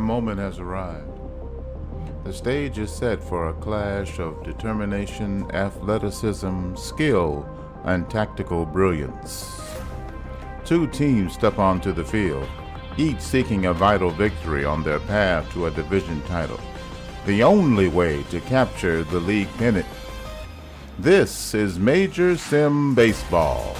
The moment has arrived. The stage is set for a clash of determination, athleticism, skill, and tactical brilliance. Two teams step onto the field, each seeking a vital victory on their path to a division title, the only way to capture the league pennant. This is Major Sim Baseball.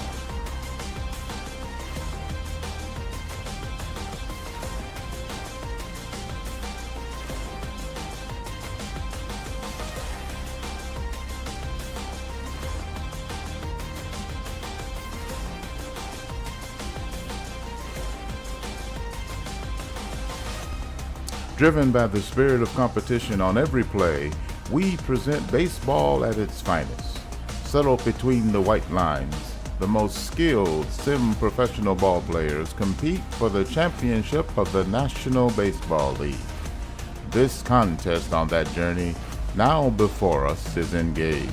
Driven by the spirit of competition on every play, we present baseball at its finest. Settled between the white lines, the most skilled sim professional ball players compete for the championship of the National Baseball League. This contest on that journey, now before us, is engaged.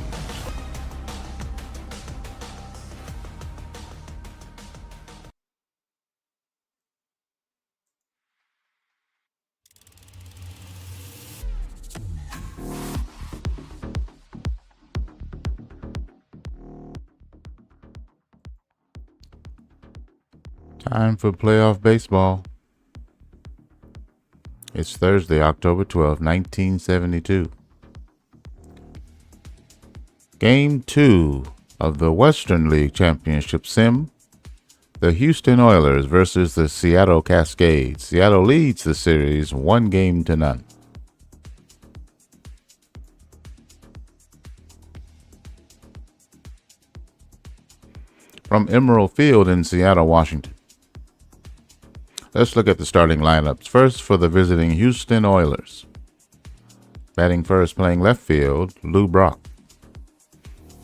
Time for playoff baseball. It's Thursday, October 12, 1972. Game 2 of the Western League Championship Sim. The Houston Oilers versus the Seattle Cascades. Seattle leads the series 1-0. From Emerald Field in Seattle, Washington. Let's look at the starting lineups. First, for the visiting Houston Oilers. Batting first, playing left field, Lou Brock.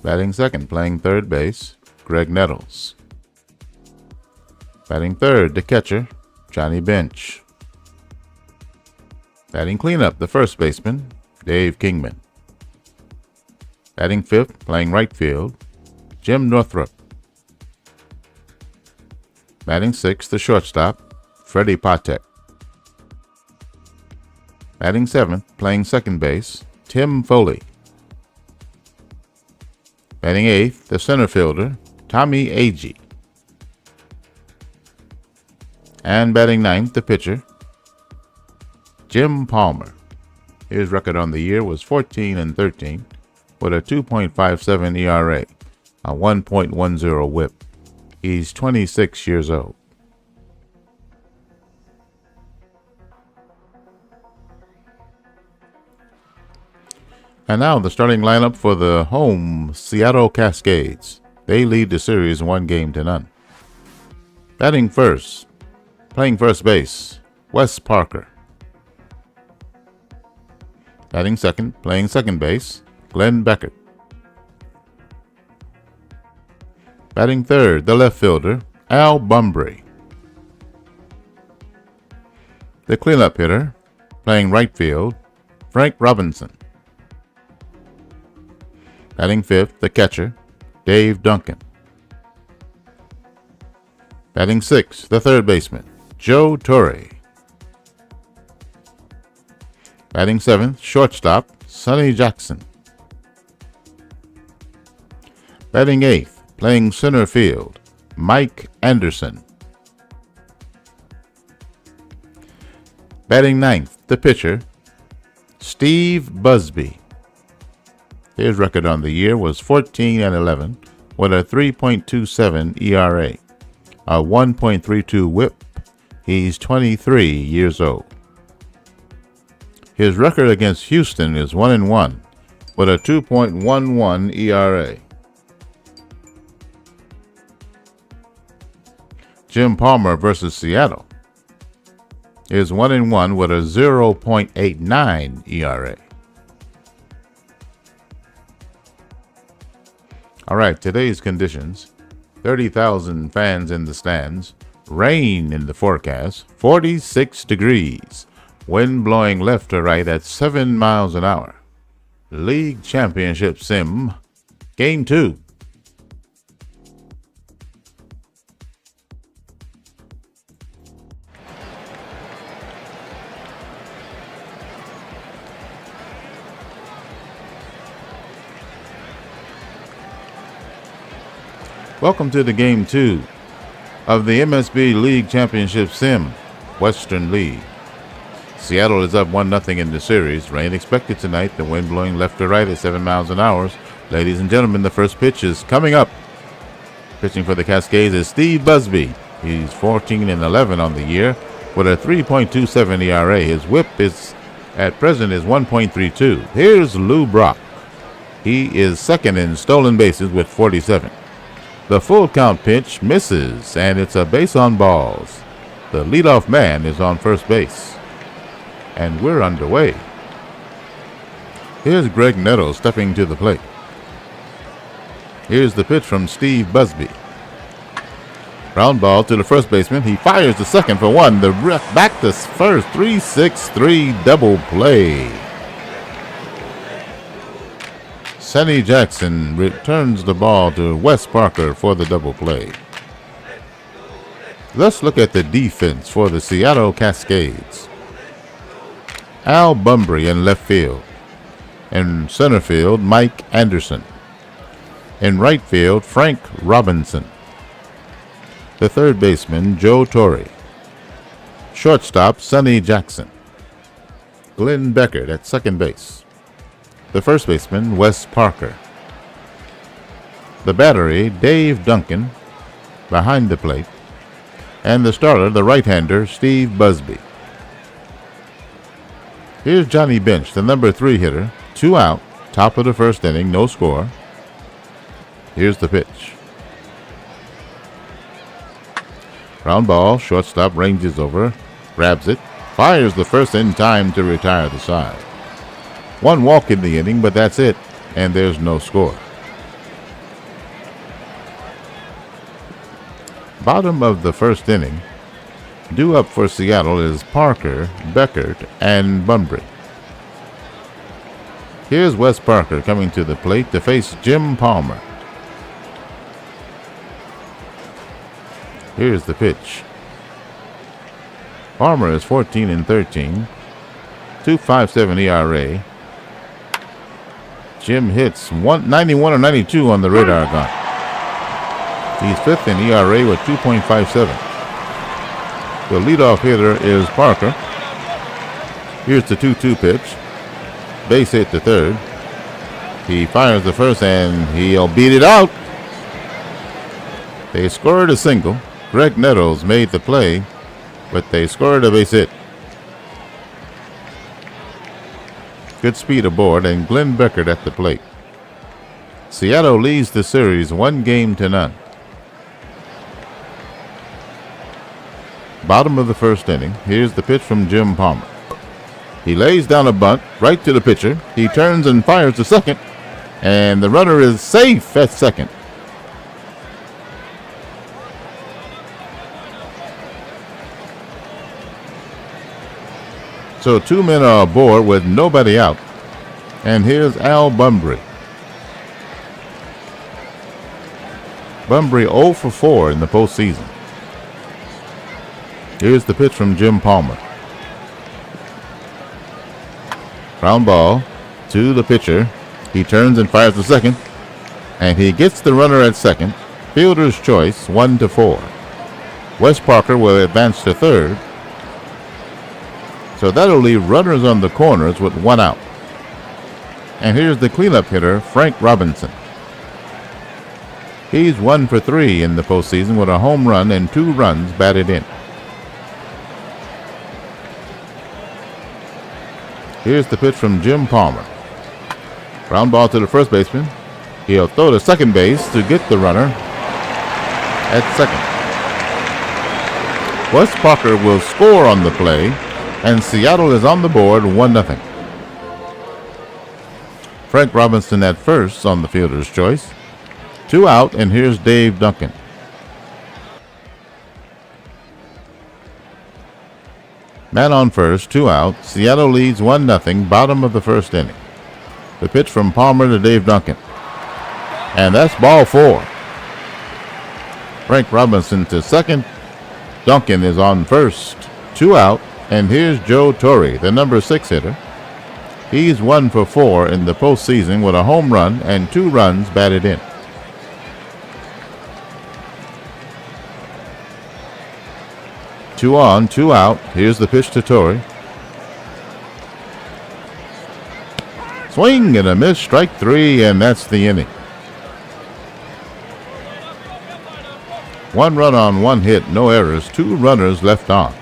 Batting second, playing third base, Greg Nettles. Batting third, the catcher, Johnny Bench. Batting cleanup, the first baseman, Dave Kingman. Batting fifth, playing right field, Jim Northrup. Batting sixth, the shortstop, Freddie Patek. Batting seventh, playing second base, Tim Foley. Batting eighth, the center fielder, Tommy Agee. And batting ninth, the pitcher, Jim Palmer. His record on the year was 14-13 with a 2.57 ERA, a 1.10 whip. He's 26 years old. And now the starting lineup for the home Seattle Cascades. They lead the series 1-0. Batting first, playing first base, Wes Parker. Batting second, playing second base, Glenn Beckert. Batting third, the left fielder, Al Bumbry. The cleanup hitter, playing right field, Frank Robinson. Batting fifth, the catcher, Dave Duncan. Batting sixth, the third baseman, Joe Torre. Batting seventh, shortstop, Sonny Jackson. Batting eighth, playing center field, Mike Anderson. Batting ninth, the pitcher, Steve Busby. His record on the year was 14-11 with a 3.27 ERA, a 1.32 whip. He's 23 years old. His record against Houston is 1-1 with a 2.11 ERA. Jim Palmer versus Seattle is 1-1 with a 0.89 ERA. All right, today's conditions: 30,000 fans in the stands, rain in the forecast, 46 degrees, wind blowing left to right at 7 miles an hour. League Championship Sim, Game 2. Welcome to the Game 2 of the MSB League Championship Sim, Western League. Seattle is up 1-0 in the series. Rain expected tonight, the wind blowing left to right at 7 miles an hour. Ladies and gentlemen, the first pitch is coming up. Pitching for the Cascades is Steve Busby. He's 14-11 on the year with a 3.27 ERA. His whip is at present is 1.32. Here's Lou Brock. He is second in stolen bases with 47. The full count pitch misses, and it's a base on balls. The leadoff man is on first base. And we're underway. Here's Greg Netto stepping to the plate. Here's the pitch from Steve Busby. Ground ball to the first baseman. He fires the second for one. The back to first. 3-6-3 double play. Sonny Jackson returns the ball to Wes Parker for the double play. Let's look at the defense for the Seattle Cascades. Al Bumbry in left field. In center field, Mike Anderson. In right field, Frank Robinson. The third baseman, Joe Torre. Shortstop, Sonny Jackson. Glenn Beckert at second base. The first baseman, Wes Parker. The battery, Dave Duncan, behind the plate. And the starter, the right-hander, Steve Busby. Here's Johnny Bench, the number 3 hitter. 2 out, top of the first inning, no score. Here's the pitch. Ground ball, shortstop ranges over, grabs it, fires the first in time to retire the side. 1 walk in the inning, but that's it, and there's no score. Bottom of the first inning, due up for Seattle is Parker, Beckert, and Bumbry. Here's Wes Parker coming to the plate to face Jim Palmer. Here's the pitch. Palmer is 14-13, 2.57 ERA. Jim hits 91 or 92 on the radar gun. He's 5th in ERA with 2.57. The leadoff hitter is Parker. Here's the 2-2 pitch. Base hit to third. He fires the first and he'll beat it out. They scored a single. Greg Nettles made the play, but they scored a base hit. Good speed aboard, and Glenn Beckert at the plate. Seattle leads the series 1-0. Bottom of the first inning. Here's the pitch from Jim Palmer. He lays down a bunt right to the pitcher. He turns and fires the second, and the runner is safe at second. So 2 men are aboard with nobody out. And here's Al Bumbry. Bumbry 0 for 4 in the postseason. Here's the pitch from Jim Palmer. Ground ball to the pitcher. He turns and fires the second. And he gets the runner at second. Fielder's choice, 1-4. Wes Parker will advance to third. So that'll leave runners on the corners with 1 out. And here's the cleanup hitter, Frank Robinson. He's 1 for 3 in the postseason with a home run and 2 runs batted in. Here's the pitch from Jim Palmer. Ground ball to the first baseman. He'll throw to second base to get the runner at second. Wes Parker will score on the play, and Seattle is on the board 1-0. Frank Robinson at first on the fielder's choice. 2 out, and here's Dave Duncan. Man on first, 2 out. Seattle leads 1-0, bottom of the first inning. The pitch from Palmer to Dave Duncan. And that's ball 4. Frank Robinson to second. Duncan is on first, 2 out. And here's Joe Torre, the number 6 hitter. He's 1 for 4 in the postseason with a home run and 2 runs batted in. 2 on, 2 out. Here's the pitch to Torrey. Swing and a miss, strike 3, and that's the inning. 1 run on 1 hit, no errors, 2 runners left on.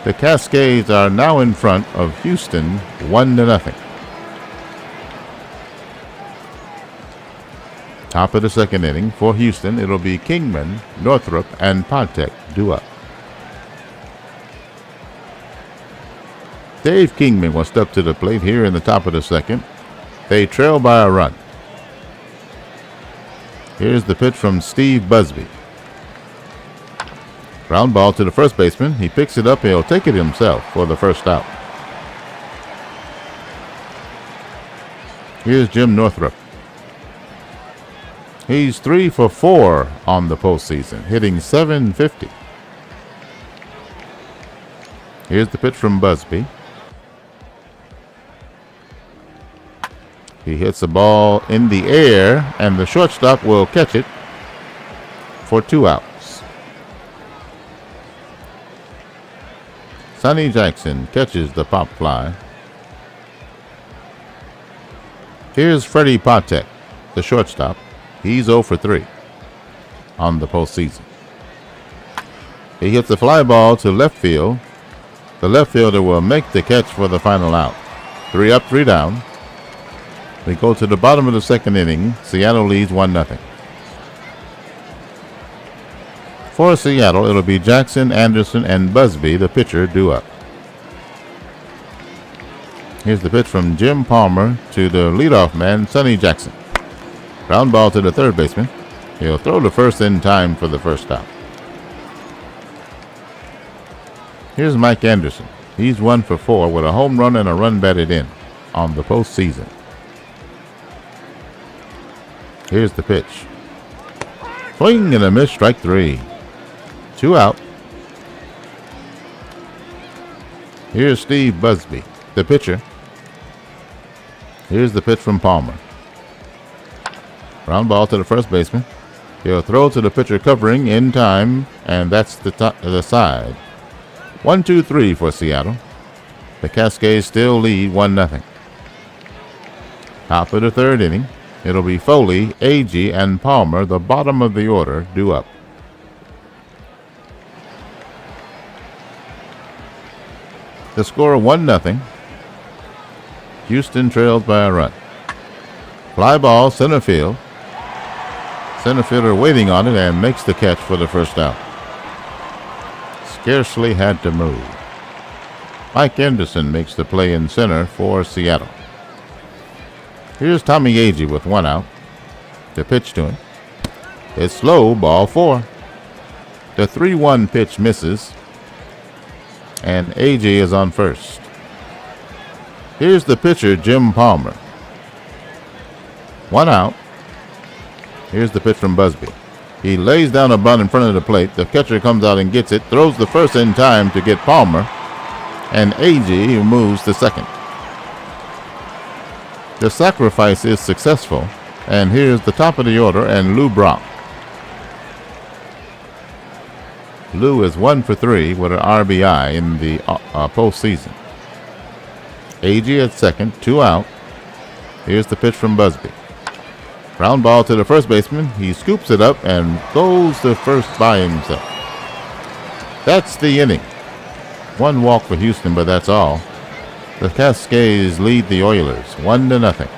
The Cascades are now in front of Houston 1-0. Top of the second inning for Houston, it'll be Kingman, Northrup, and Patek due up. Dave Kingman will step to the plate here in the top of the second. They trail by a run. Here's the pitch from Steve Busby. Ground ball to the first baseman. He picks it up. He'll take it himself for the first out. Here's Jim Northrup. He's 3 for 4 on the postseason, hitting .750. Here's the pitch from Busby. He hits the ball in the air, and the shortstop will catch it for 2 outs. Sonny Jackson catches the pop fly. Here's Freddie Patek, the shortstop. He's 0 for 3 on the postseason. He hits a fly ball to left field. The left fielder will make the catch for the final out. 3 up, 3 down. We go to the bottom of the second inning. Seattle leads 1-0. For Seattle, it'll be Jackson, Anderson, and Busby, the pitcher, due up. Here's the pitch from Jim Palmer to the leadoff man, Sonny Jackson. Ground ball to the third baseman. He'll throw the first in time for the first out. Here's Mike Anderson. He's 1 for 4 with a home run and a run batted in on the postseason. Here's the pitch. Swing and a miss, strike 3. 2 out. Here's Steve Busby, the pitcher. Here's the pitch from Palmer. Ground ball to the first baseman. He'll throw to the pitcher covering in time, and that's the side. 1-2-3 for Seattle. The Cascades still lead 1-0. Top of the third inning. It'll be Foley, Agee, and Palmer, the bottom of the order, due up. The score 1-0. Houston trails by a run. Fly ball, center field. Center fielder waiting on it and makes the catch for the first out. Scarcely had to move. Mike Anderson makes the play in center for Seattle. Here's Tommy Agee with 1 out. The pitch to him. It's low, ball 4. The 3-1 pitch misses, and Agee is on first. Here's the pitcher, Jim Palmer. 1 out. Here's the pitch from Busby. He lays down a bunt in front of the plate. The catcher comes out and gets it, throws the first in time to get Palmer, and Agee moves to second. The sacrifice is successful, and here's the top of the order and Lou Brock. Lou is 1 for 3 with an RBI in the postseason. Agee at second, 2 out. Here's the pitch from Busby. Ground ball to the first baseman. He scoops it up and goes to first by himself. That's the inning. 1 walk for Houston, but that's all. The Cascades lead the Oilers 1-0.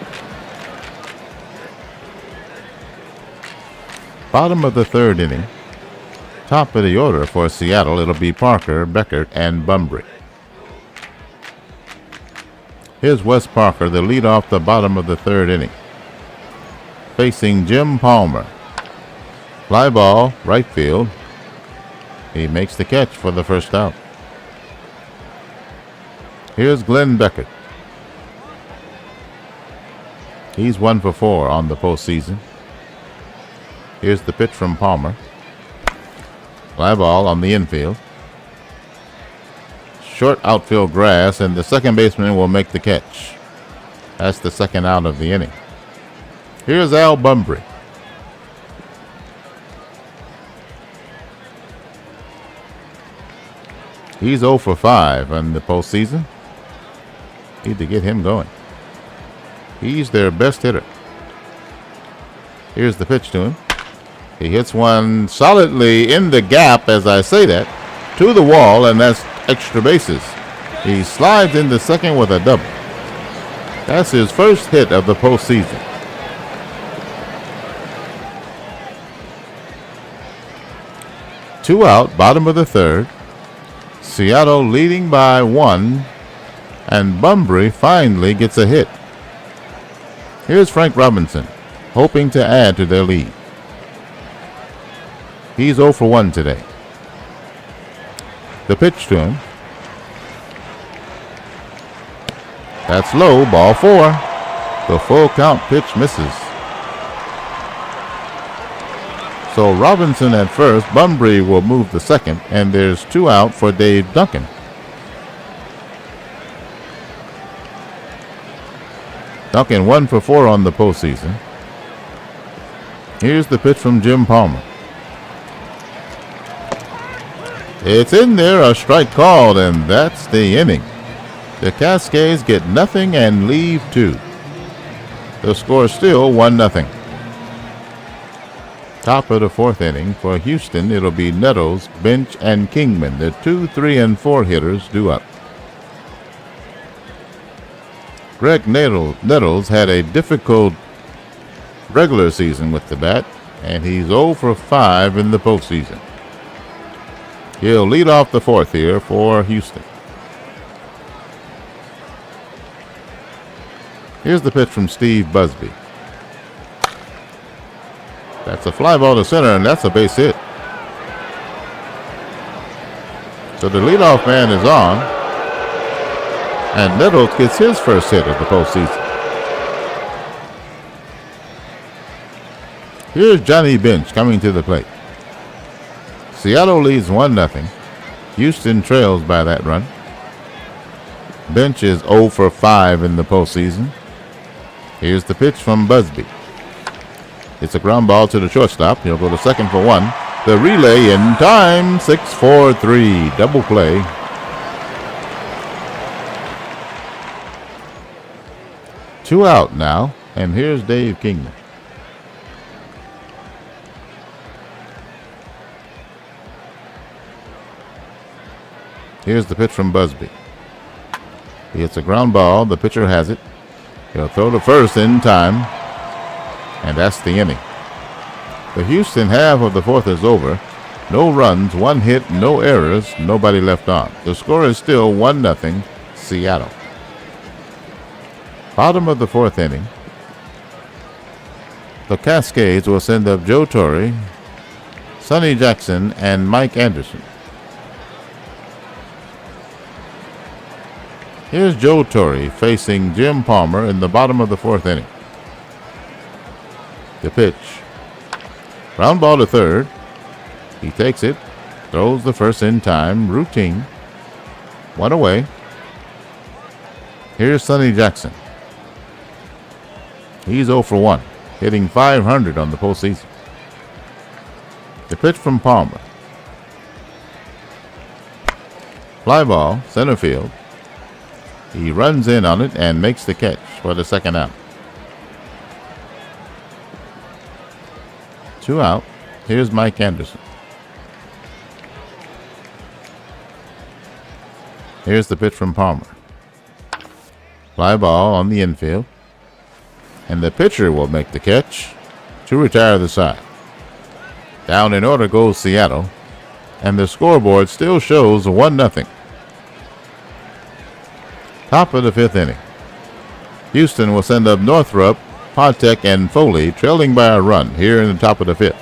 Bottom of the third inning. Top of the order for Seattle, it'll be Parker, Beckert, and Bunbury. Here's Wes Parker, the lead off the bottom of the third inning. Facing Jim Palmer. Fly ball, right field. He makes the catch for the first out. Here's Glenn Beckert. He's 1 for 4 on the postseason. Here's the pitch from Palmer. Fly ball on the infield. Short outfield grass, and the second baseman will make the catch. That's the second out of the inning. Here's Al Bunbury. He's 0 for 5 in the postseason. Need to get him going. He's their best hitter. Here's the pitch to him. He hits one solidly in the gap, as I say that, to the wall, and that's extra bases. He slides into second with a double. That's his first hit of the postseason. Two out, bottom of the third. Seattle leading by 1, and Bunbury finally gets a hit. Here's Frank Robinson, hoping to add to their lead. He's 0 for 1 today. The pitch to him. That's low, ball 4. The full count pitch misses. So Robinson at first, Bunbury will move the second, and there's 2 out for Dave Duncan. Duncan 1 for 4 on the postseason. Here's the pitch from Jim Palmer. It's in there, a strike called, and that's the inning. The Cascades get nothing and leave 2. The score is still 1-0. Top of the 4th inning for Houston, it'll be Nettles, Bench, and Kingman. The 2, 3, and 4 hitters due up. Greg Nettles had a difficult regular season with the bat, and he's 0 for 5 in the postseason. He'll lead off the 4th here for Houston. Here's the pitch from Steve Busby. That's a fly ball to center, and that's a base hit. So the leadoff man is on, and Nettles gets his first hit of the postseason. Here's Johnny Bench coming to the plate. Seattle leads 1-0. Houston trails by that run. Bench is 0 for 5 in the postseason. Here's the pitch from Busby. It's a ground ball to the shortstop. He'll go to second for 1. The relay in time, 6-4-3, double play. Two out now, and here's Dave Kingman. Here's the pitch from Busby. He hits a ground ball. The pitcher has it. He'll throw to first in time, and that's the inning. The Houston half of the 4th is over. No runs, 1 hit, no errors, nobody left on. The score is still 1-0 Seattle. Bottom of the 4th inning. The Cascades will send up Joe Torre, Sonny Jackson, and Mike Anderson. Here's Joe Torre facing Jim Palmer in the bottom of the 4th inning. The pitch. Ground ball to third. He takes it, throws the first in time, routine. 1 away. Here's Sonny Jackson. He's 0 for 1, hitting .500 on the postseason. The pitch from Palmer. Fly ball, center field. He runs in on it and makes the catch for the second out. 2 out. Here's Mike Anderson. Here's the pitch from Palmer. Fly ball on the infield. And the pitcher will make the catch to retire the side. Down in order goes Seattle. And the scoreboard still shows 1-0. Top of the 5th inning. Houston will send up Northrup, Patek, and Foley, trailing by a run here in the top of the 5th.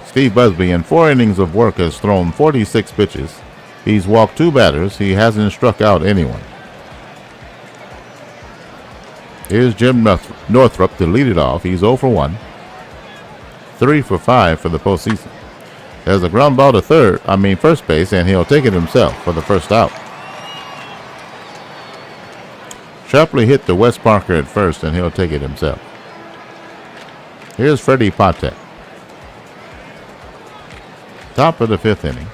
Steve Busby, in 4 innings of work, has thrown 46 pitches. He's walked 2 batters. He hasn't struck out anyone. Here's Jim Northrup to lead it off. He's 0 for 1. 3 for 5 for the postseason. There's a ground ball to first base, and he'll take it himself for the first out. Sharply hit to Wes Parker at first, and he'll take it himself. Here's Freddie Patek. Top of the 5th inning.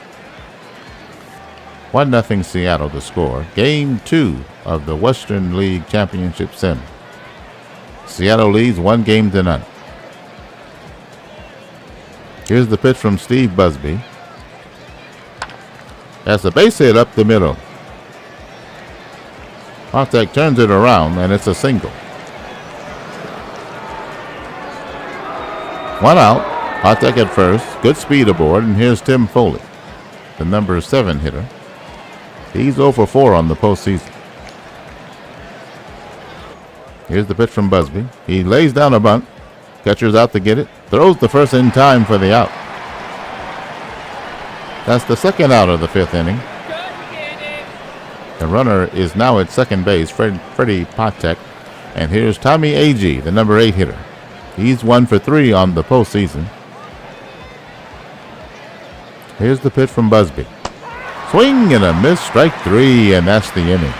1-0 Seattle the score. Game 2 of the Western League Championship Sim. Seattle leads 1-0. Here's the pitch from Steve Busby. That's a base hit up the middle. Patek turns it around, and it's a single. 1 out. Patek at first. Good speed aboard, and here's Tim Foley, the number 7 hitter. He's 0 for 4 on the postseason. Here's the pitch from Busby. He lays down a bunt. Catcher's out to get it. Throws the first in time for the out. That's the 2nd out of the 5th inning. The runner is now at second base, Freddie Patek. And here's Tommy Agee, the number 8 hitter. He's 1 for 3 on the postseason. Here's the pitch from Busby. Swing and a miss, strike 3, and that's the inning.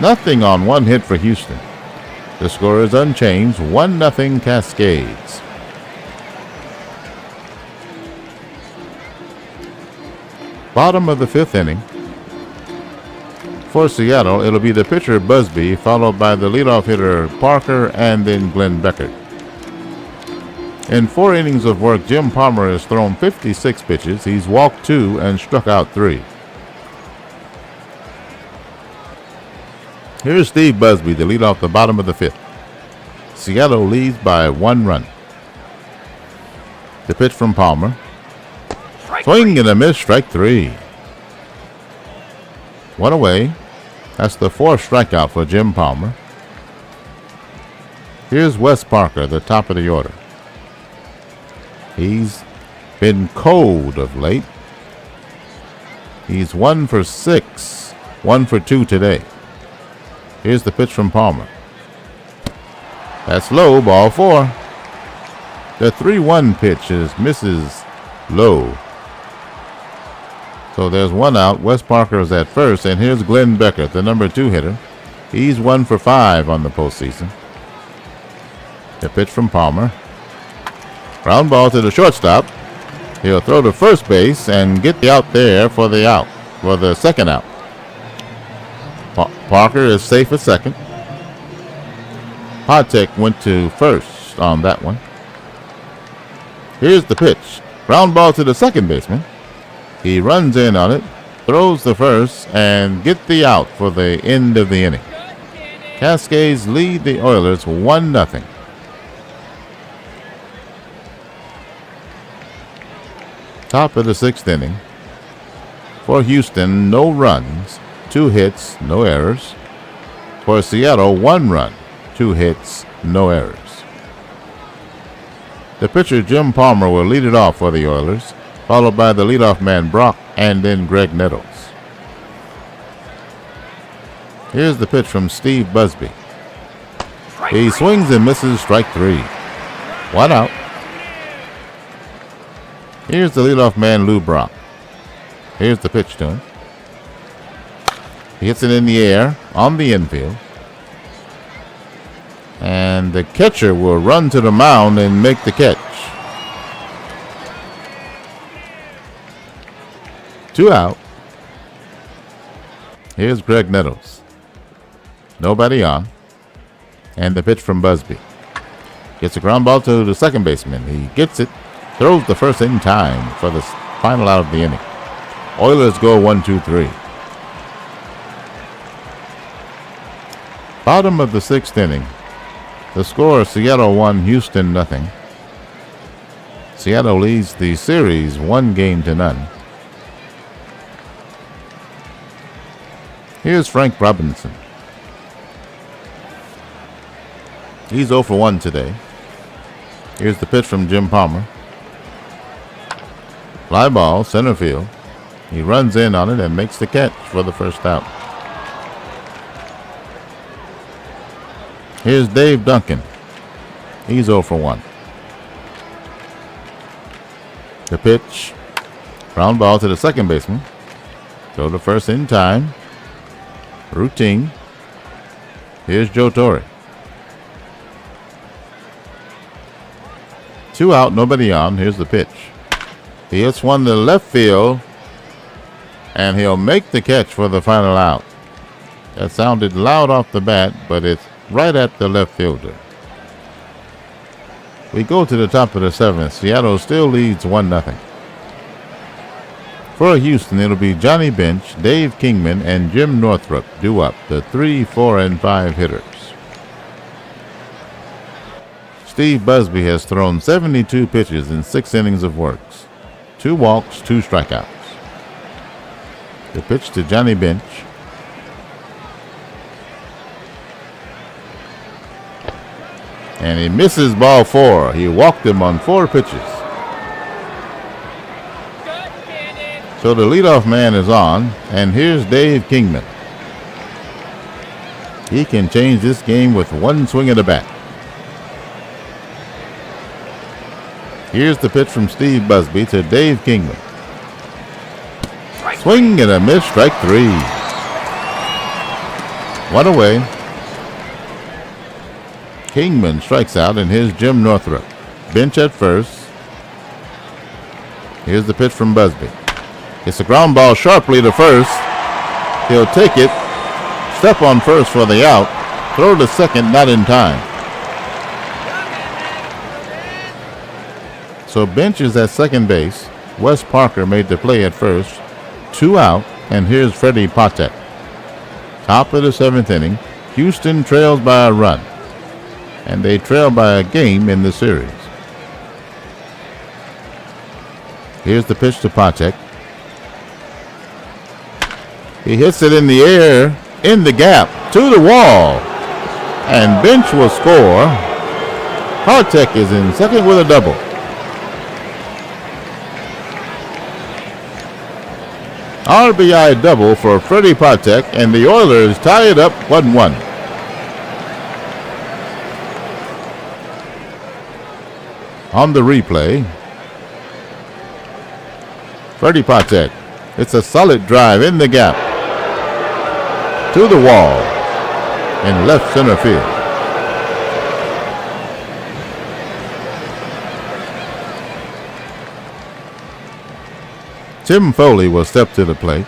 Nothing on 1 hit for Houston. The score is unchanged, 1-0 Cascades. Bottom of the 5th inning. For Seattle, it'll be the pitcher Busby, followed by the leadoff hitter Parker, and then Glenn Beckert. In 4 innings of work, Jim Palmer has thrown 56 pitches. He's walked 2 and struck out 3. Here's Steve Busby to lead off the bottom of the 5th. Seattle leads by 1 run. The pitch from Palmer. Swing and a miss, strike 3. 1 away. That's the 4th strikeout for Jim Palmer. Here's Wes Parker, the top of the order. He's been cold of late. He's 1 for 6, 1 for 2 today. Here's the pitch from Palmer. That's low, ball 4. The 3-1 pitch misses low. So there's 1 out. Wes Parker is at first, and here's Glenn Beckert, the number 2 hitter. He's 1 for 5 on the postseason. The pitch from Palmer. Ground ball to the shortstop. He'll throw to first base and get the out there for the 2nd out. Parker is safe at second. Patek went to first on that one. Here's the pitch. Ground ball to the second baseman. He runs in on it, throws the first, and get the out for the end of the inning. Cascades lead the Oilers 1-0. Top of the 6th inning. For Houston, no runs, 2 hits, no errors. For Seattle, 1 run, 2 hits, no errors. The pitcher Jim Palmer will lead it off for the Oilers, followed by the leadoff man Brock, and then Greg Nettles. Here's the pitch from Steve Busby. He swings and misses, strike 3. 1 out. Here's the leadoff man Lou Brock. Here's the pitch to him. He hits it in the air on the infield. And the catcher will run to the mound and make the catch. 2 out. Here's Greg Nettles. Nobody on. And the pitch from Busby. Gets a ground ball to the second baseman. He gets it. Throws the first in time for the final out of the inning. Oilers go 1-2-3. Bottom of the 6th inning. The score, Seattle 1, Houston 0. Seattle leads the series 1-0. Here's Frank Robinson. He's 0 for 1 today. Here's the pitch from Jim Palmer. Fly ball, center field. He runs in on it and makes the catch for the first out. Here's Dave Duncan. He's 0 for 1. The pitch. Ground ball to the second baseman. Throw to first in time. Routine. Here's Joe Torre. 2 out, nobody on. Here's the pitch. He hits one to left field, and he'll make the catch for the final out. That sounded loud off the bat, but it's right at the left fielder. We go to the top of the 7th. Seattle still leads 1-0. For Houston, it'll be Johnny Bench, Dave Kingman, and Jim Northrup due up, the 3, 4, and 5 hitters. Steve Busby has thrown 72 pitches in 6 innings of works, 2 walks, 2 strikeouts. The pitch to Johnny Bench. And he misses ball 4. He walked him on 4 pitches. So the leadoff man is on, and here's Dave Kingman. He can change this game with 1 swing of the bat. Here's the pitch from Steve Busby to Dave Kingman. Swing and a miss, strike 3. 1 away. Kingman strikes out, and here's Jim Northrup. Bench at first. Here's the pitch from Busby. It's a ground ball sharply to first. He'll take it. Step on first for the out. Throw to second, not in time. So Bench is at second base. Wes Parker made the play at first. 2 out, and here's Freddie Patek. Top of the 7th inning. Houston trails by a run, and they trail by a game in the series. Here's the pitch to Patek. He hits it in the air, in the gap, to the wall, and Bench will score. Patek is in second with a double. RBI double for Freddie Patek, and the Oilers tie it up 1-1. On the replay, Freddie Patek. It's a solid drive in the gap, to the wall, in left center field. Tim Foley will step to the plate.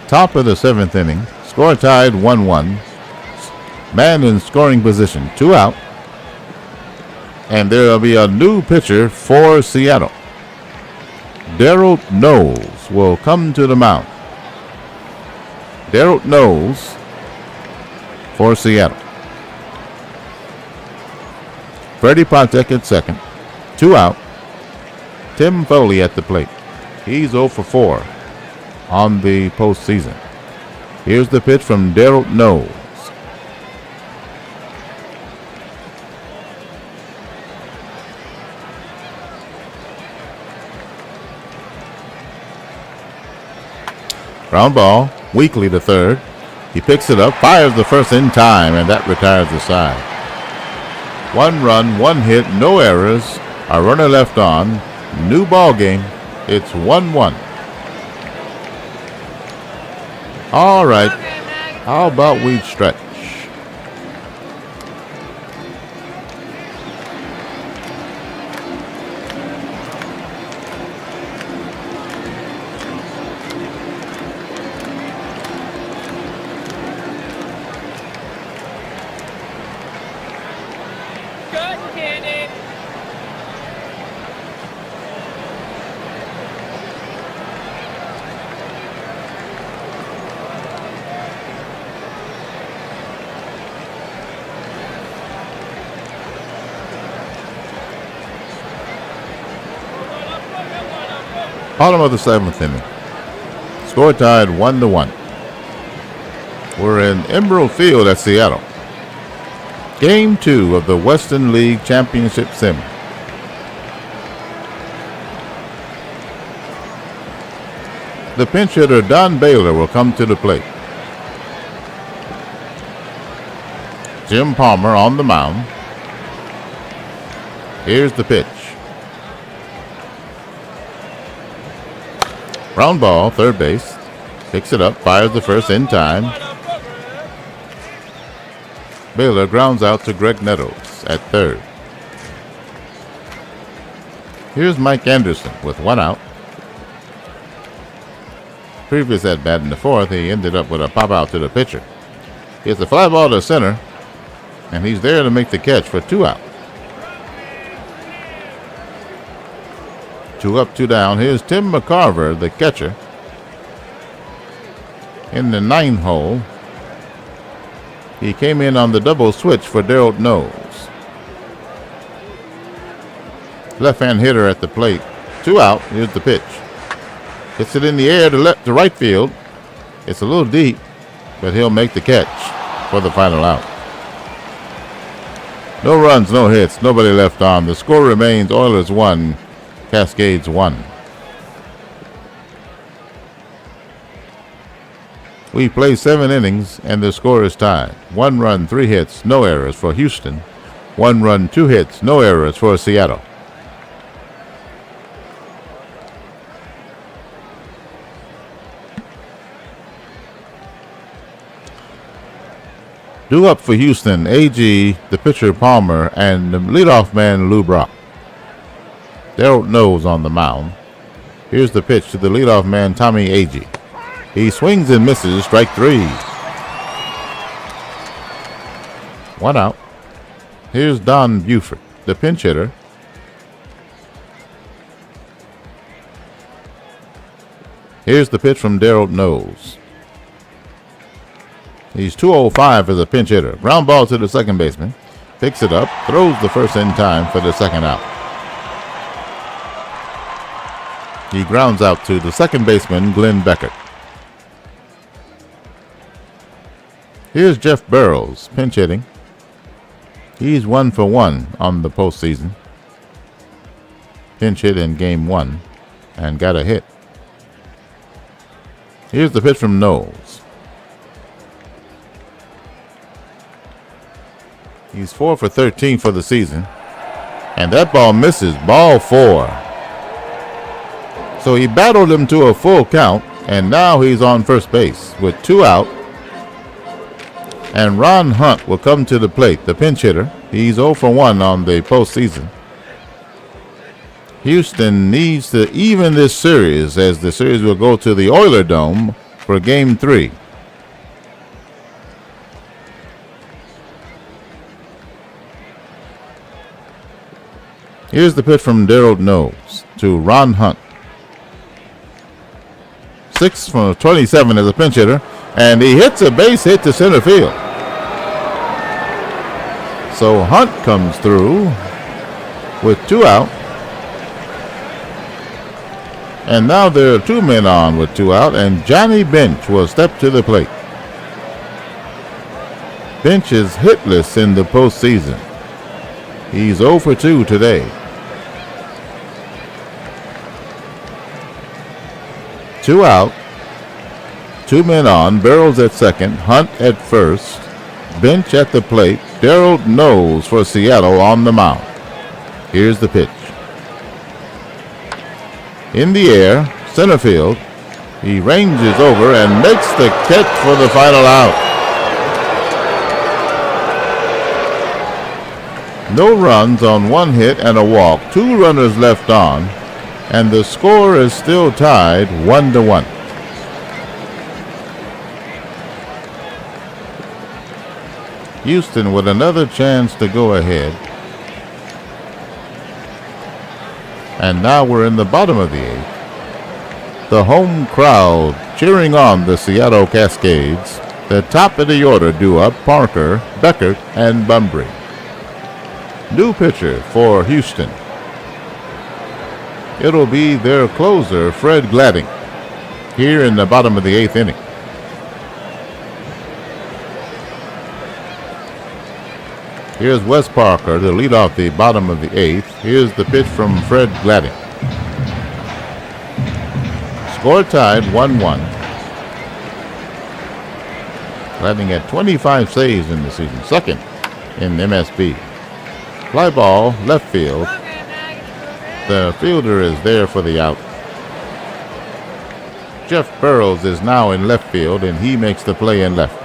Top of the 7th inning. Score tied 1-1. Man in scoring position. 2 out. And there will be a new pitcher for Seattle. Darrell Knowles will come to the mound. Darrell Knowles for Seattle. Freddie Patek at second. 2 out. Tim Foley at the plate. He's 0 for 4 on the postseason. Here's the pitch from Darrell Knowles. Ground ball, Weekly to third. He picks it up, fires the first in time, and that retires the side. 1 run, 1 hit, no errors. A runner left on. New ball game. It's 1-1. All right. How about we stretch? Bottom of the 7th inning. Score tied 1-1. We're in Emerald Field at Seattle. Game 2 of the Western League Championship Semi. The pinch hitter Don Baylor will come to the plate. Jim Palmer on the mound. Here's the pitch. Ground ball, third base. Picks it up, fires the first in time. Baylor grounds out to Greg Nettles at third. Here's Mike Anderson with 1 out. Previous at bat in the 4th, he ended up with a pop out to the pitcher. It's a fly ball to center, and he's there to make the catch for 2 out. 2 up, 2 down. Here's Tim McCarver, the catcher, in the 9th hole. He came in on the double switch for Daryl Knowles. Left-hand hitter at the plate. 2 out. Here's the pitch. Hits it in the air to right field. It's a little deep, but he'll make the catch for the final out. No runs, no hits, nobody left on. The score remains Oilers 1, Cascades 1. We play 7 innings, and the score is tied. 1 run, 3 hits, no errors for Houston. 1 run, 2 hits, no errors for Seattle. Due up for Houston, A.G., the pitcher Palmer, and the leadoff man Lou Brock. Daryl Knowles on the mound. Here's the pitch to the leadoff man Tommy A.G. He swings and misses, strike 3. 1 out. Here's Don Buford, the pinch hitter. Here's the pitch from Daryl Knowles. He's 205 as a pinch hitter. Ground ball to the second baseman. Picks it up, throws the first in time for the second out. He grounds out to the second baseman, Glenn Beckert. Here's Jeff Burrows, pinch hitting. He's 1 for 1 on the postseason. Pinch hit in game 1 and got a hit. Here's the pitch from Knowles. He's 4 for 13 for the season. And that ball misses, ball 4. So he battled him to a full count, and now he's on first base with 2 out. And Ron Hunt will come to the plate, the pinch hitter. He's 0 for 1 on the postseason. Houston needs to even this series, as the series will go to the Oiler Dome for game 3. Here's the pitch from Daryl Knowles to Ron Hunt. 6 from 27 as a pinch hitter, and he hits a base hit to center field. So Hunt comes through with 2 out. And now there are 2 men on with 2 out, and Johnny Bench will step to the plate. Bench is hitless in the postseason. He's 0 for 2 today. 2 out, 2 men on, Burrows at second, Hunt at first, Bench at the plate, Daryl Knowles for Seattle on the mound. Here's the pitch. In the air, center field, he ranges over and makes the catch for the final out. No runs on 1 hit and a walk, 2 runners left on, and the score is still tied 1-1. Houston with another chance to go ahead. And now we're in the bottom of the 8th. The home crowd cheering on the Seattle Cascades. The top of the order due up, Parker, Beckert, and Bunbury. New pitcher for Houston. It'll be their closer, Fred Gladding, here in the bottom of the 8th inning. Here's Wes Parker to lead off the bottom of the 8th. Here's the pitch from Fred Gladding. Score tied 1-1. Gladding at 25 saves in the season, second in MSB. Fly ball, left field. The fielder is there for the out. Jeff Burrows is now in left field, and he makes the play in left.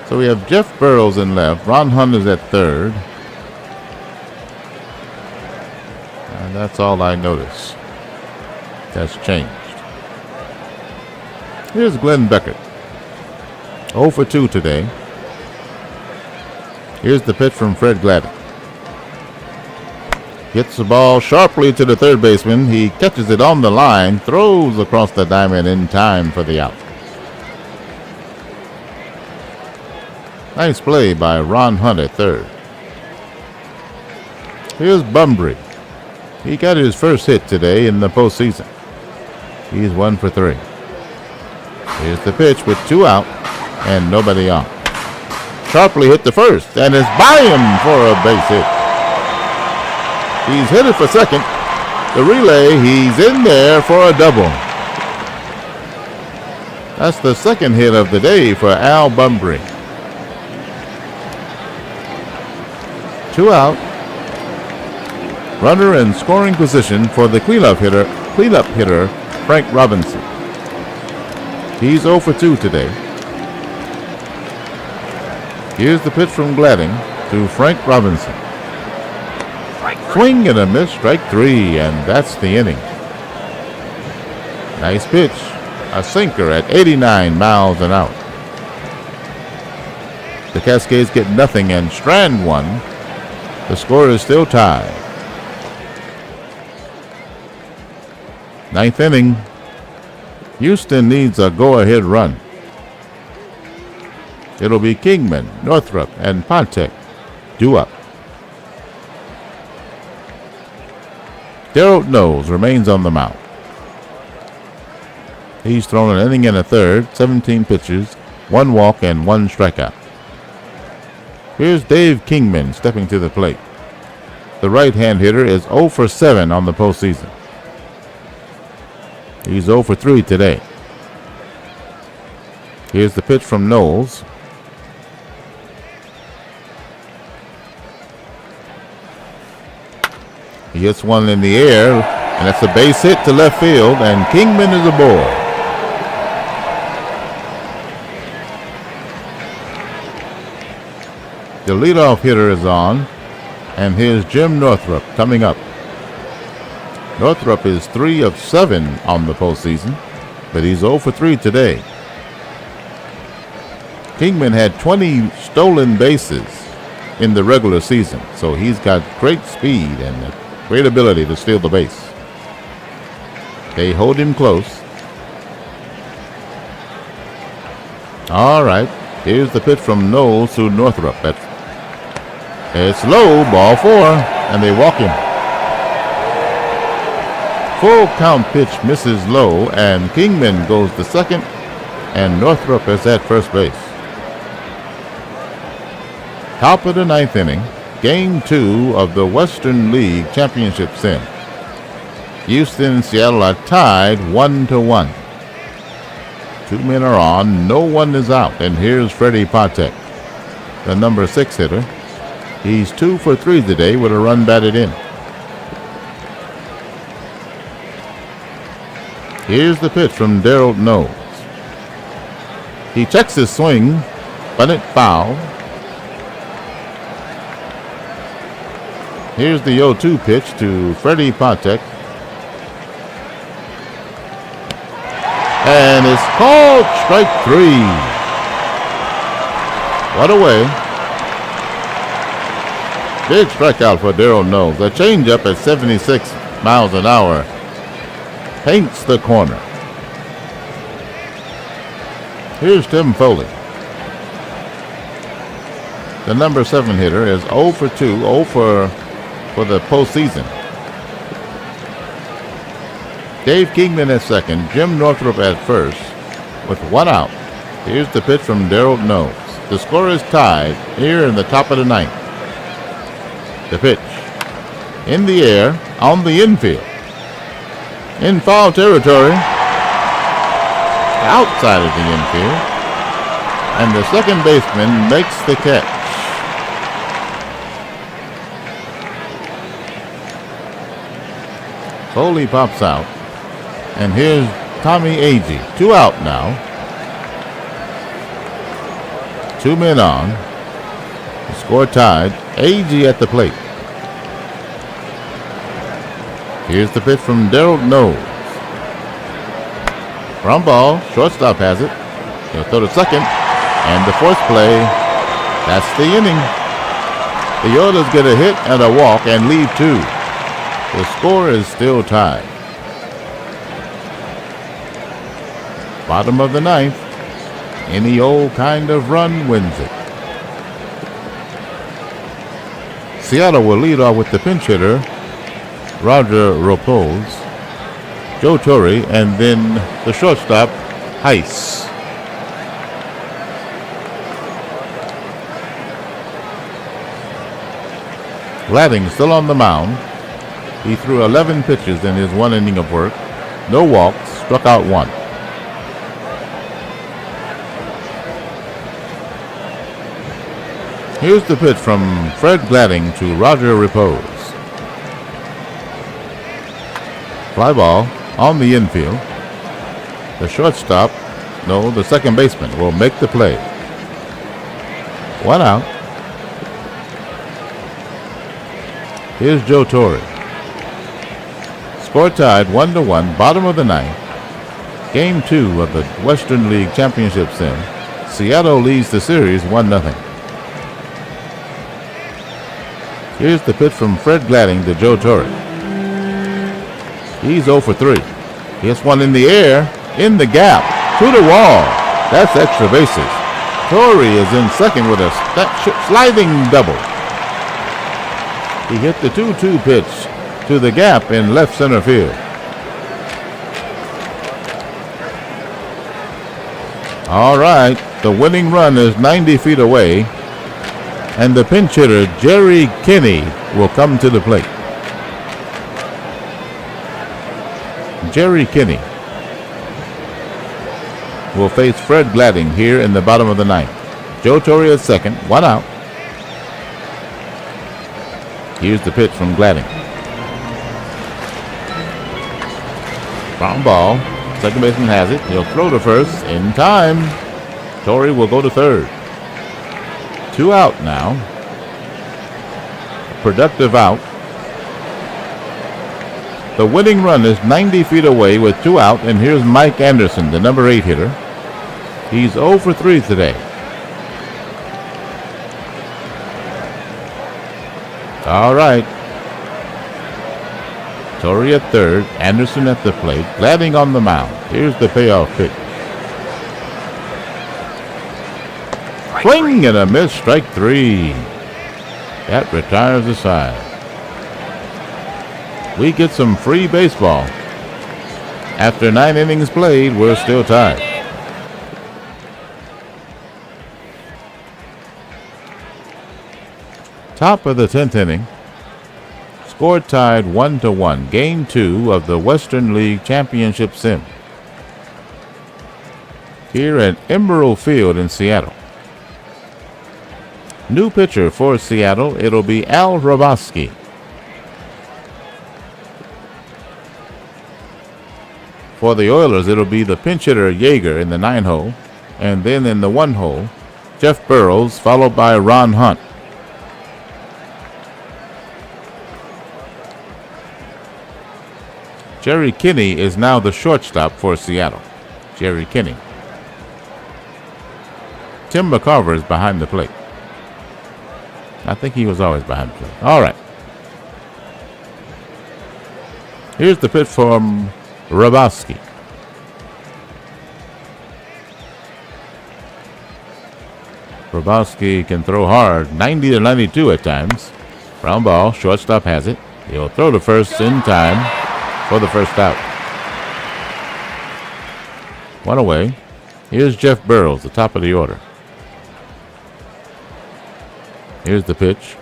So we have Jeff Burrows in left. Ron Hunt is at third. And And that's all I notice. That's changed. Here's Glenn Beckert. 0 for 2 today. Here's the pitch from Fred Gladden. Hits the ball sharply to the third baseman. He catches it on the line, throws across the diamond in time for the out. Nice play by Ron Hunt at third. Here's Bumbry. He got his first hit today in the postseason. He's 1 for 3. Here's the pitch with 2 out and nobody on. Sharply hit the first and is by him for a base hit. He's hit it for second. The relay, he's in there for a double. That's the second hit of the day for Al Bumbry. 2 out. Runner in scoring position for the cleanup hitter Frank Robinson. He's 0 for 2 today. Here's the pitch from Gladden to Frank Robinson. Swing and a miss, strike 3, and that's the inning. Nice pitch. A sinker at 89 miles an hour. The Cascades get nothing and Strand 1. The score is still tied. 9th inning. Houston needs a go-ahead run. It'll be Kingman, Northrup, and Pontek due up. Darrell Knowles remains on the mound. He's thrown an inning and a third, 17 pitches, 1 walk, and 1 strikeout. Here's Dave Kingman stepping to the plate. The right-hand hitter is 0 for 7 on the postseason. He's 0 for 3 today. Here's the pitch from Knowles. He hits one in the air, and that's a base hit to left field, and Kingman is aboard. The leadoff hitter is on, and here's Jim Northrup coming up. Northrup is 3 of 7 on the postseason, but he's 0 for 3 today. Kingman had 20 stolen bases in the regular season, so he's got great speed and great ability to steal the base. They hold him close. All right, here's the pitch from Knowles to Northrup. It's low, ball 4, and they walk him. Full count pitch misses low, and Kingman goes to second, and Northrup is at first base. Top of the 9th inning, Game 2 of the Western League Championship Sim. Houston and Seattle are tied 1-1. 2 men are on, no one is out, and here's Freddie Pontek, the number 6 hitter. He's 2 for 3 today with a run batted in. Here's the pitch from Darrell Knowles. He checks his swing, but it foul. Here's the 0-2 pitch to Freddie Pontek. And it's called strike 3. What a way. Big strikeout for Darrell Knowles. A changeup at 76 miles an hour paints the corner. Here's Tim Foley. The number 7 hitter is 0 for 2, 0 for the postseason. Dave Kingman at second, Jim Northrup at first with 1 out. Here's the pitch from Darrell Knowles. The score is tied here in the top of the 9th. The pitch in the air on the infield. In foul territory, outside of the infield, and the second baseman makes the catch. Foley pops out, and here's Tommy Agee. 2 out now. 2 men on. The score tied. Agee at the plate. Here's the pitch from Darrell Knowles. Ground ball. Shortstop has it. He'll throw to second. And the fourth play. That's the inning. The Oilers get a hit and a walk and leave two. The score is still tied. Bottom of the ninth. Any old kind of run wins it. Seattle will lead off with the pinch hitter, Roger Repose, Joe Torre, and then the shortstop, Heiss. Gladding still on the mound. He threw 11 pitches in his one inning of work. No walks, struck out one. Here's the pitch from Fred Gladding to Roger Repose. Fly ball on the infield. The shortstop, no, the second baseman will make the play. One out. Here's Joe Torre. Score tied 1-1, bottom of the ninth. Game 2 of the Western League Championship Sim. Seattle leads the series 1-0. Here's the pitch from Fred Gladding to Joe Torre. He's 0 for 3. He hits one in the air, in the gap, to the wall. That's extra bases. Torre is in second with a sliding double. He hit the 2-2 pitch to the gap in left center field. All right, the winning run is 90 feet away. And the pinch hitter, Jerry Kinney, will come to the plate. Jerry Kinney will face Fred Gladding here in the bottom of the ninth. Joe Torre at second, one out. Here's the pitch from Gladding. Ground ball. Second baseman has it. He'll throw to first in time. Torre will go to third. 2 out now. A productive out. The winning run is 90 feet away with 2 out, and here's Mike Anderson, the number 8 hitter. He's 0 for 3 today. All right. Torre at third, Anderson at the plate, Gladding on the mound. Here's the payoff pitch. Swing and a miss, strike 3. That retires the side. We get some free baseball. After 9 innings played, we're still tied. Top of the 10th inning. Score tied 1-1. Game 2 of the Western League Championship Sim. Here at Emerald Field in Seattle. New pitcher for Seattle, it'll be Al Hrabosky. For the Oilers, it'll be the pinch hitter Yeager in the 9 hole, and then in the 1 hole, Jeff Burrows, followed by Ron Hunt. Jerry Kinney is now the shortstop for Seattle. Jerry Kinney. Tim McCarver is behind the plate. I think he was always behind the plate. All right. Here's the pitch from Hrabosky. Hrabosky can throw hard, 90 to 92 at times. Ground ball, shortstop has it. He'll throw to first in time for the first out. 1 away. Here's Jeff Burrows, the top of the order. Here's the pitch.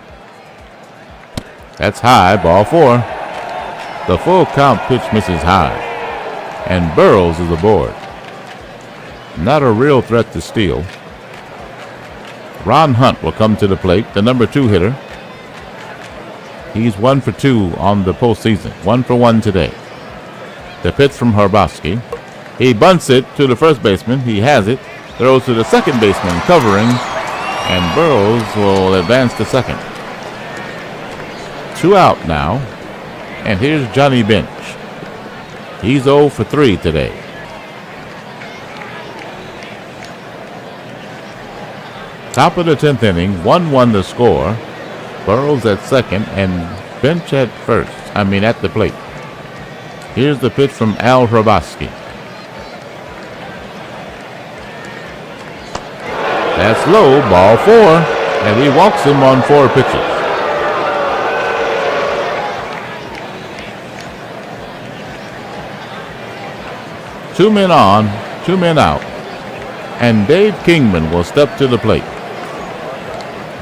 That's high, ball 4. The full count pitch misses high. And Burrows is aboard. Not a real threat to steal. Ron Hunt will come to the plate, the number 2 hitter. He's 1 for 2 on the postseason. 1 for 1 today. The pitch from Hrabosky. He bunts it to the first baseman. He has it. Throws to the second baseman, covering. And Burrows will advance to second. 2 out now. And here's Johnny Bench. He's 0 for 3 today. Top of the 10th inning, 1-1 the score. Burrows at second and Bench at first. At the plate. Here's the pitch from Al Hrabosky. That's low, ball 4, and he walks him on 4 pitches. Two men on, 2 men out, and Dave Kingman will step to the plate.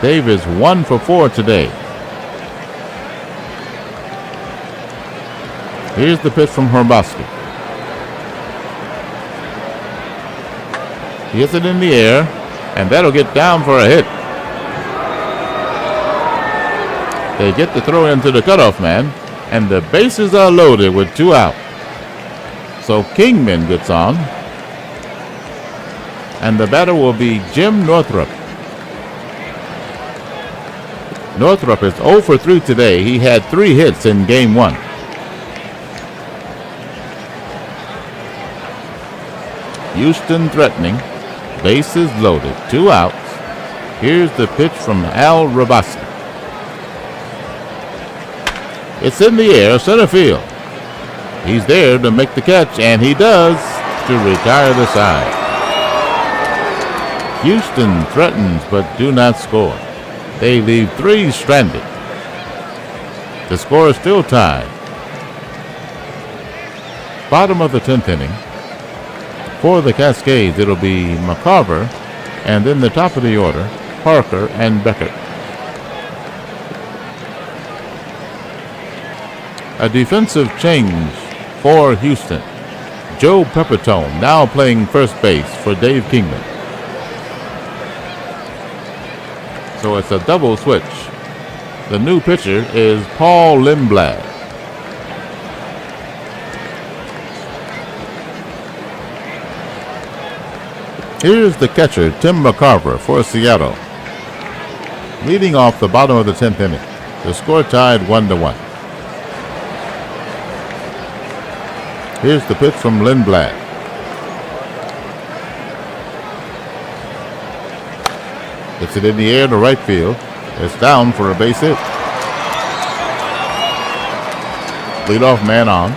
Dave is 1 for 4 today. Here's the pitch from Hrabosky. He hits it in the air, and that'll get down for a hit. They get the throw into the cutoff man, and the bases are loaded with 2 out. So Kingman gets on, and the batter will be Jim Northrup. Northrup is 0 for 3 today. He had 3 hits in game 1. Houston threatening. Bases loaded. 2 outs. Here's the pitch from Al Hrabosky. It's in the air, center field. He's there to make the catch, and he does, to retire the side. Houston threatens but do not score. They leave 3 stranded. The score is still tied. Bottom of the 10th inning. For the Cascades, it'll be McCarver, and then the top of the order, Parker and Beckert. A defensive change for Houston. Joe Pepitone now playing first base for Dave Kingman. So it's a double switch. The new pitcher is Paul Lindblad. Here's the catcher, Tim McCarver, for Seattle. Leading off the bottom of the 10th inning. The score tied 1-1. Here's the pitch from Lindblad. Hits it in the air to right field. It's down for a base hit. Leadoff man on.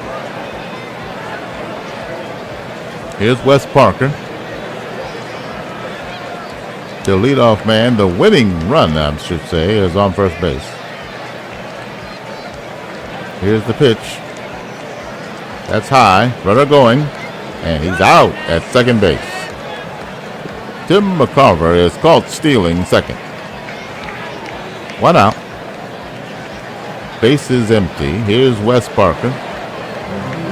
Here's Wes Parker. The leadoff man, the winning run, I should say, is on first base. Here's the pitch. That's high. Runner going. And he's out at second base. Tim McCarver is caught stealing second. 1 out. Base is empty. Here's Wes Parker.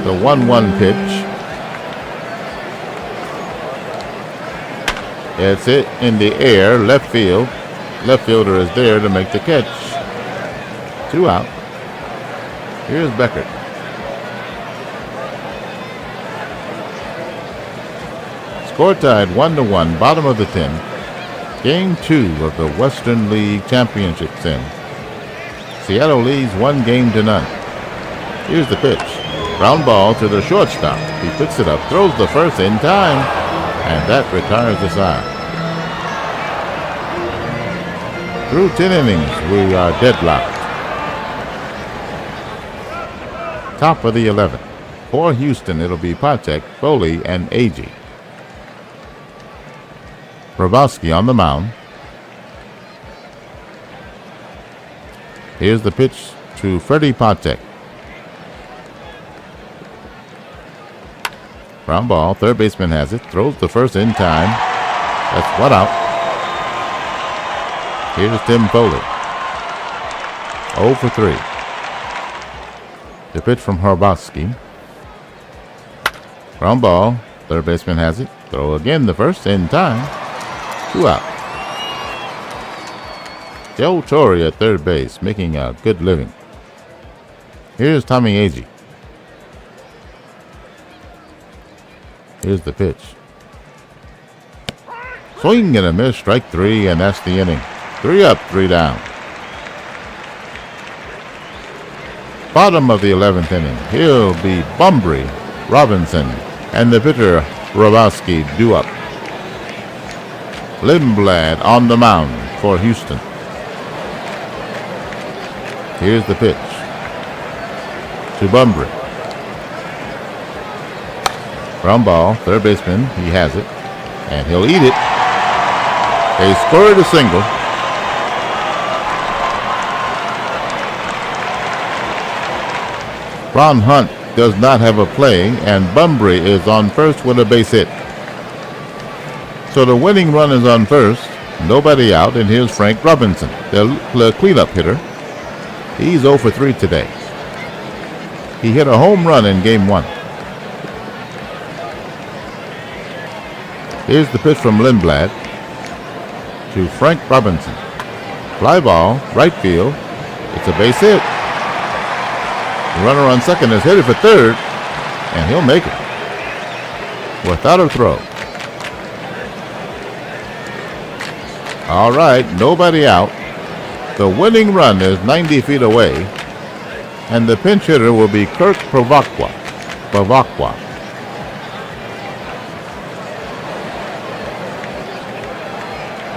The 1-1 pitch. It's hit in the air, left field. Left fielder is there to make the catch. 2 out. Here's Beckert. Score tied 1-1, bottom of the 10th. Game 2 of the Western League Championship Sim. Seattle leads 1-0. Here's the pitch. Ground ball to the shortstop. He picks it up, throws the first in time, and that retires the side. Through 10 innings, we are deadlocked. Top of the 11th. For Houston, it'll be Patek, Foley, and Agee. Hrabosky on the mound. Here's the pitch to Freddie Patek. Ground ball, third baseman has it, throws the first in time. That's 1 out. Here's Tim Foley. 0 for 3. The pitch from Hrabosky. Ground ball, third baseman has it, throw again the first in time. 2 out. Joe Torre at third base, making a good living. Here's Tommy Agee. Here's the pitch. Swing and a miss, strike 3, and that's the inning. 3 up, 3 down. Bottom of the 11th inning. He'll be Bumbry, Robinson, and the pitcher Hrabowski due up. Lindblad on the mound for Houston. Here's the pitch to Bumbry. Ground ball, third baseman, he has it, and he'll eat it. They scored a single. Ron Hunt does not have a play, and Bumbry is on first with a base hit. So the winning run is on first, nobody out, and here's Frank Robinson, the cleanup hitter. He's 0 for 3 today. He hit a home run in game 1. Here's the pitch from Lindblad to Frank Robinson. Fly ball, right field. It's a base hit. The runner on second is headed for third, and he'll make it without a throw. All right, nobody out. The winning run is 90 feet away, and the pinch hitter will be Kirk Bavakwa.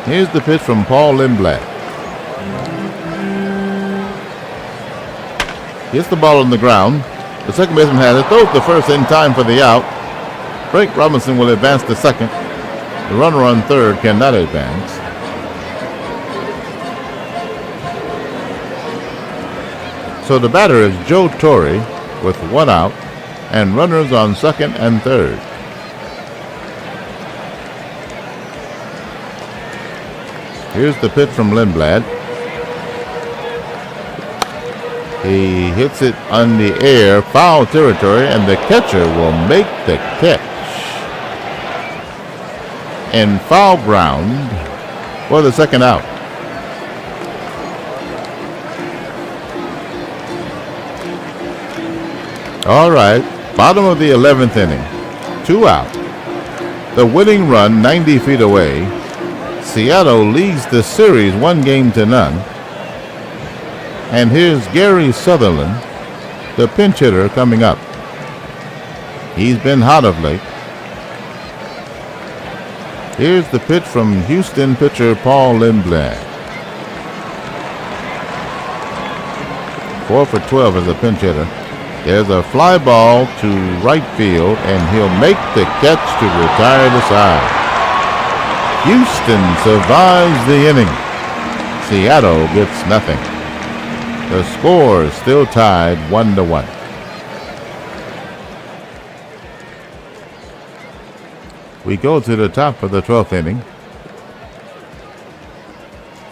Here's the pitch from Paul Lindblad. Hits the ball on the ground. The second baseman has it. Throws the first in time for the out. Frank Robinson will advance to second. The runner on third cannot advance. So the batter is Joe Torre with 1 out and runners on second and third. Here's the pitch from Lindblad. He hits it on the air, foul territory, and the catcher will make the catch. And foul ground for the second out. All right, bottom of the 11th inning, 2 out. The winning run 90 feet away. Seattle leads the series 1-0. And here's Gary Sutherland, the pinch hitter, coming up. He's been hot of late. Here's the pitch from Houston pitcher Paul Lindblad. 4 for 12 as a pinch hitter. There's a fly ball to right field, and he'll make the catch to retire the side. Houston survives the inning. Seattle gets nothing. The score is still tied 1-1. We go to the top of the 12th inning.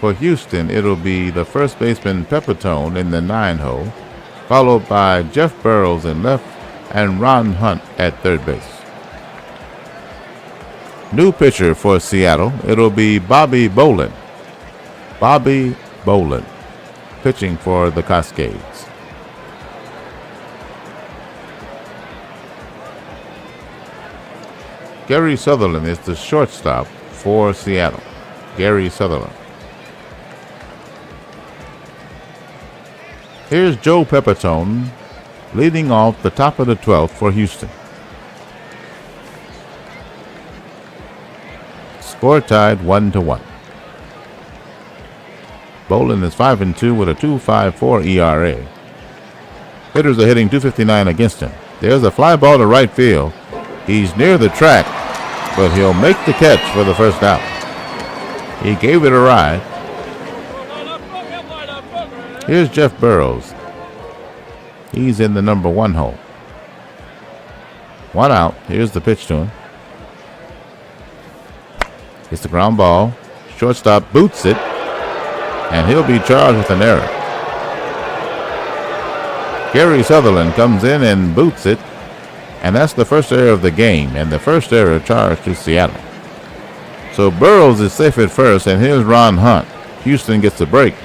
For Houston, it'll be the first baseman Pepitone in the 9 hole, followed by Jeff Burrows in left and Ron Hunt at third base. New pitcher for Seattle, it'll be Bobby Bolin. Bobby Bolin, pitching for the Cascades. Gary Sutherland is the shortstop for Seattle. Gary Sutherland. Here's Joe Pepitone leading off the top of the 12th for Houston. Score tied 1-1. Bolin is 5-2 with a 2.54 ERA. Hitters are hitting .259 against him. There's a fly ball to right field. He's near the track, but he'll make the catch for the first out. He gave it a ride. Here's Jeff Burrows. He's in the number 1 hole. 1 out. Here's the pitch to him. It's the ground ball. Shortstop boots it, and he'll be charged with an error. Gary Sutherland comes in and boots it, and that's the first error of the game, and the first error charged to Seattle. So Burrows is safe at first, and here's Ron Hunt. Houston gets a break.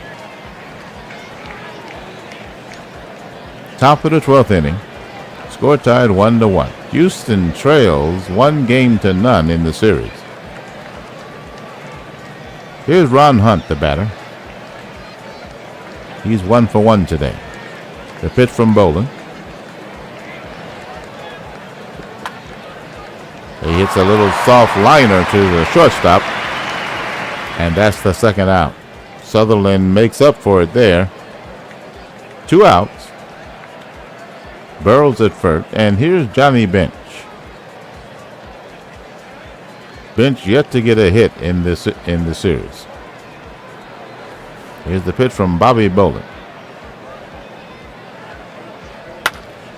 Top of the 12th inning. Score tied 1-1. Houston trails 1-0 in the series. Here's Ron Hunt, the batter. He's 1 for 1 today. The pitch from Bolin. He hits a little soft liner to the shortstop, and that's the second out. Sutherland makes up for it there. 2 outs. Burrows at first, and here's Johnny Bench. Bench yet to get a hit in the series. Here's the pitch from Bobby Bolin.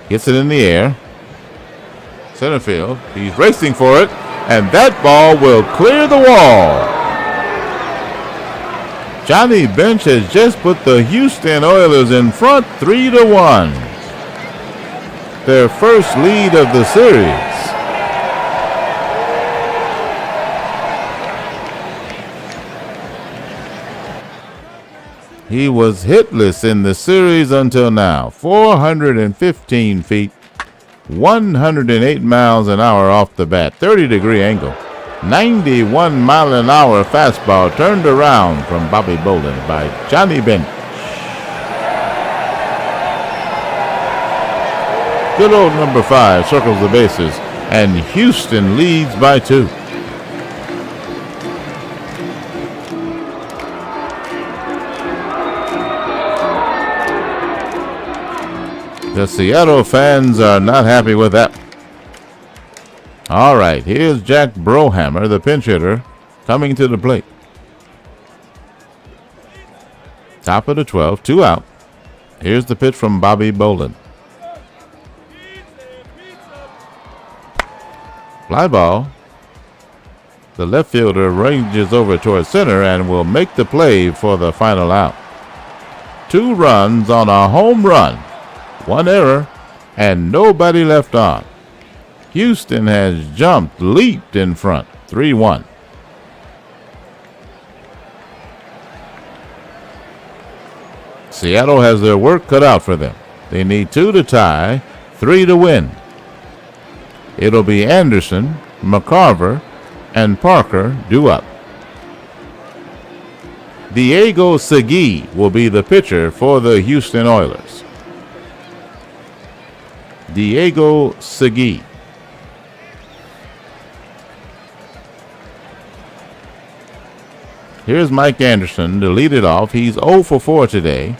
Gets it in the air. Center field. He's racing for it, and that ball will clear the wall. Johnny Bench has just put the Houston Oilers in front 3-1. Their first lead of the series. He was hitless in the series until now. 415 feet, 108 miles an hour off the bat, 30-degree angle. 91-mile-an-hour fastball turned around from Bobby Bolin by Johnny Bench. Good old number 5 circles the bases, and Houston leads by 2. The Seattle fans are not happy with that. All right, here's Jack Brohammer, the pinch hitter, coming to the plate. Top of the 12, 2 out. Here's the pitch from Bobby Bolin. Fly ball. The left fielder ranges over toward center and will make the play for the final out. 2 runs on a home run, 1 error, and nobody left on. Houston has leaped in front, 3-1. Seattle has their work cut out for them. They need 2 to tie, 3 to win. It'll be Anderson, McCarver, and Parker due up. Diego Segui will be the pitcher for the Houston Oilers. Diego Segui. Here's Mike Anderson to lead it off. He's 0 for 4 today.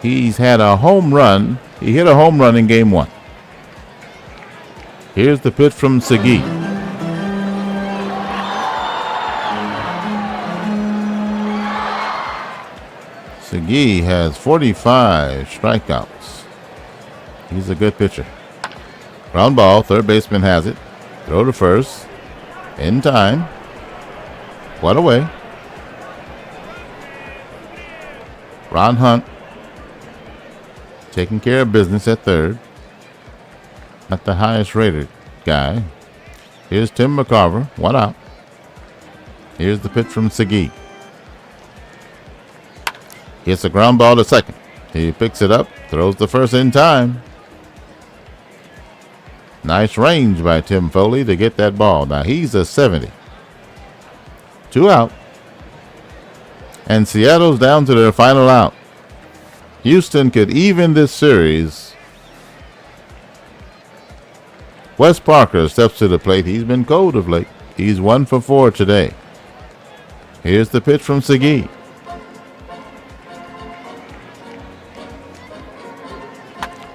He's had a home run. He hit a home run in game 1. Here's the pitch from Segui. Segui has 45 strikeouts. He's a good pitcher. Ground ball, third baseman has it. Throw to first. In time. What away. Ron Hunt taking care of business at third. Not the highest rated guy. Here's Tim McCarver, 1 out. Here's the pitch from Segui. Hits a ground ball to second. He picks it up, throws the first in time. Nice range by Tim Foley to get that ball. Now he's a 70. 2 out. And Seattle's down to their final out. Houston could even this series. Wes Parker steps to the plate. He's been cold of late. He's 1 for 4 today. Here's the pitch from Segui.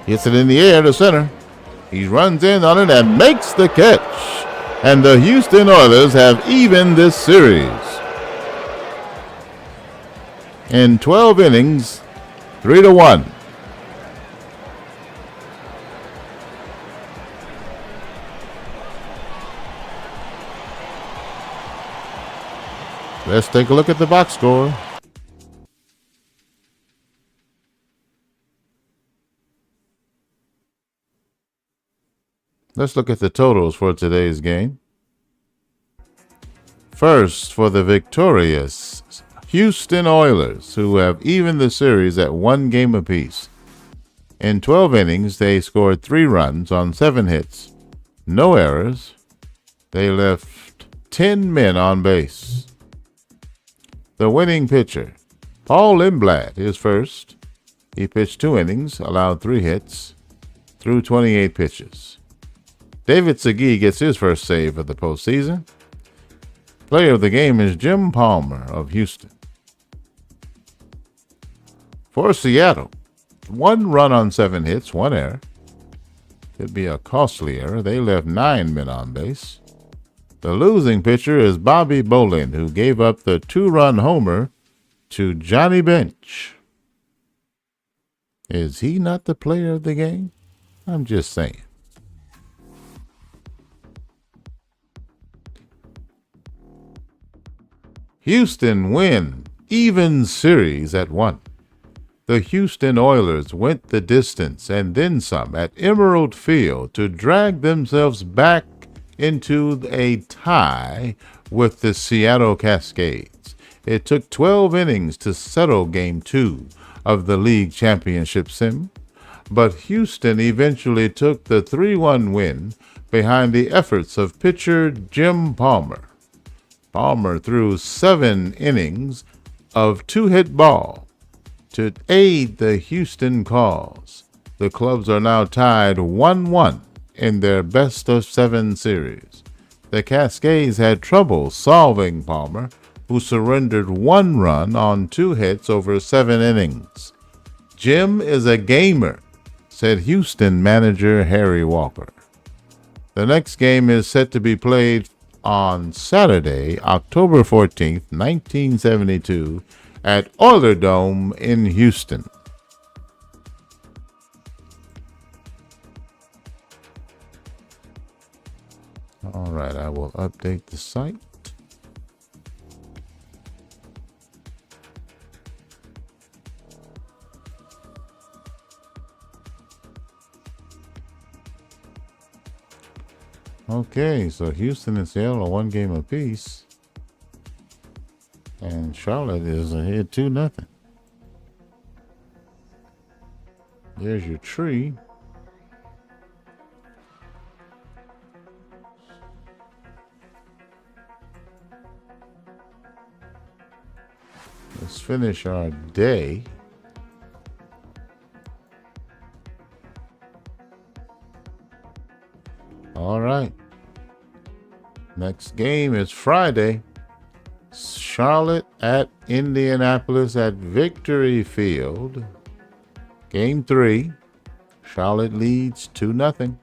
Hits it in the air to center. He runs in on it and makes the catch. And the Houston Oilers have evened this series. In 12 innings, 3-1. Let's take a look at the box score. Let's look at the totals for today's game. First, for the victorious Houston Oilers, who have evened the series at 1 game apiece. In 12 innings, they scored 3 runs on 7 hits, no errors. They left 10 men on base. The winning pitcher, Paul Lindblad, is first. He pitched 2 innings, allowed 3 hits, threw 28 pitches. David Segui gets his first save of the postseason. Player of the game is Jim Palmer of Houston. For Seattle, 1 run on 7 hits, 1 error. Could be a costly error. They left 9 men on base. The losing pitcher is Bobby Bolin, who gave up the 2-run homer to Johnny Bench. Is he not the player of the game? I'm just saying. Houston win even series at 1. The Houston Oilers went the distance and then some at Emerald Field to drag themselves back into a tie with the Seattle Cascades. It took 12 innings to settle Game 2 of the league championship sim, but Houston eventually took the 3-1 win behind the efforts of pitcher Jim Palmer. Palmer threw 7 innings of 2-hit ball to aid the Houston cause. The clubs are now tied 1-1 in their best-of-7 series. The Cascades had trouble solving Palmer, who surrendered 1 run on 2 hits over 7 innings. Jim is a gamer, said Houston manager Harry Walker. The next game is set to be played on Saturday, October 14th, 1972, at Oiler Dome in Houston. All right, I will update the site. Okay, so Houston and Seattle are 1 game apiece. And Charlotte is ahead 2-0. There's your tree. Let's finish our day. All right. Next game is Friday. Charlotte at Indianapolis at Victory Field. Game 3. Charlotte leads 2-0.